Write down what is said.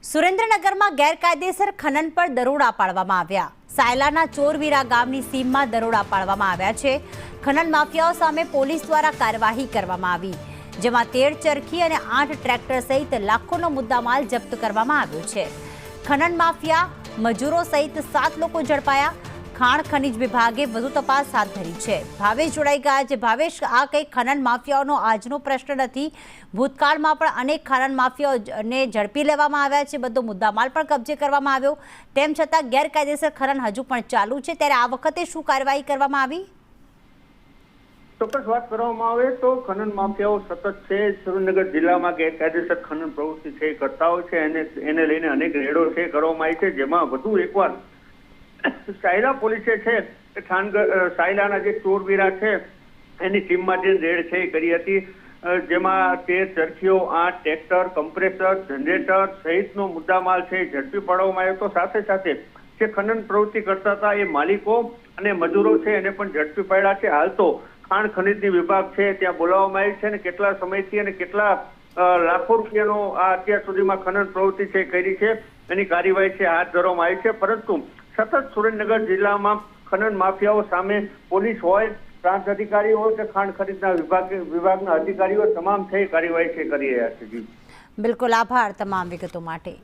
સુરેન્દ્રનગરમાં ગેરકાયદેસર ખનન પર દરોડા પાડવામાં આવ્યા। સાયલાના ચોરવીરા ગામની સીમમાં દરોડા પાડવામાં આવ્યા છે। ખનન માફિયાઓ સામે પોલીસ દ્વારા કાર્યવાહી કરવામાં આવી, જેમાં 13 ચરખી અને 8 ટ્રેક્ટર સહિત લાખોનો મુદ્દામાલ જપ્ત કરવામાં આવ્યો છે। ખનન માફિયા મજૂરો સહિત 7 લોકો ઝડપાયા। ખાણ ખનીજ વિભાગે વધુ તપાસ હાથ ધરી છે। ભાવેશ જોડાઈ ગયા છે। ભાવેશ, આ કંઈ ખનન માફિયાઓનો આજનો પ્રશ્ન નથી, ભૂતકાળમાં પણ અનેક ખનન માફિયાઓને ઝડપી લેવામાં આવ્યા છે, બધો મુદ્દામાલ પણ કબજે કરવામાં આવ્યો, તેમ છતાં ગેરકાયદેસર ખનન હજુ પણ ચાલુ છે, ત્યારે આ વખતે શું કાર્યવાહી કરવામાં આવી? ચોક્કસ વાત કરવામાં આવે તો ખનન માફિયાઓ સતત છે સુરેન્દ્રનગર જિલ્લામાં ગેરકાયદેસર ખનન પ્રવૃત્તિ છે કરતા હોય છે, એને લઈને અનેક રેડો છે કરવામાં આવી છે, જેમાં વધુ એકવાર સાયલા પોલીસે છે સાયલાના જે ચોરવીરા છે એની ટીમમાં જે રેડ છે એ કરી હતી, જેમાં 13 ચરખીઓ, 8 ટ્રેક્ટર, કમ્પ્રેસર, જનરેટર સહિતનો મુદ્દામાલ છે ઝડપી પાડવામાં આવ્યો। તો સાથે સાથે જે ખનન પ્રવૃત્તિ કરતા હતા એ માલિકો અને મજૂરો છે એને પણ ઝડપી પાડ્યા છે। હાલ તો ખાણ ખનીજની વિભાગ છે ત્યાં બોલાવવામાં આવી છે અને કેટલા સમયથી અને કેટલા લાખો રૂપિયાનો આ અત્યાર સુધીમાં ખનન પ્રવૃત્તિ છે કરી છે એની કાર્યવાહી છે હાથ ધરવામાં આવી છે। પરંતુ સતત સુરેન્દ્રનગર જિલ્લામાં ખનન માફિયાઓ સામે પોલીસ હોય, પ્રાંત અધિકારીઓ હોય કે ખાણ ખનીજના વિભાગના અધિકારીઓ તમામ થઈ કાર્યવાહી છે કરી રહ્યા છે। બિલકુલ, આભાર તમામ વિગતો માટે।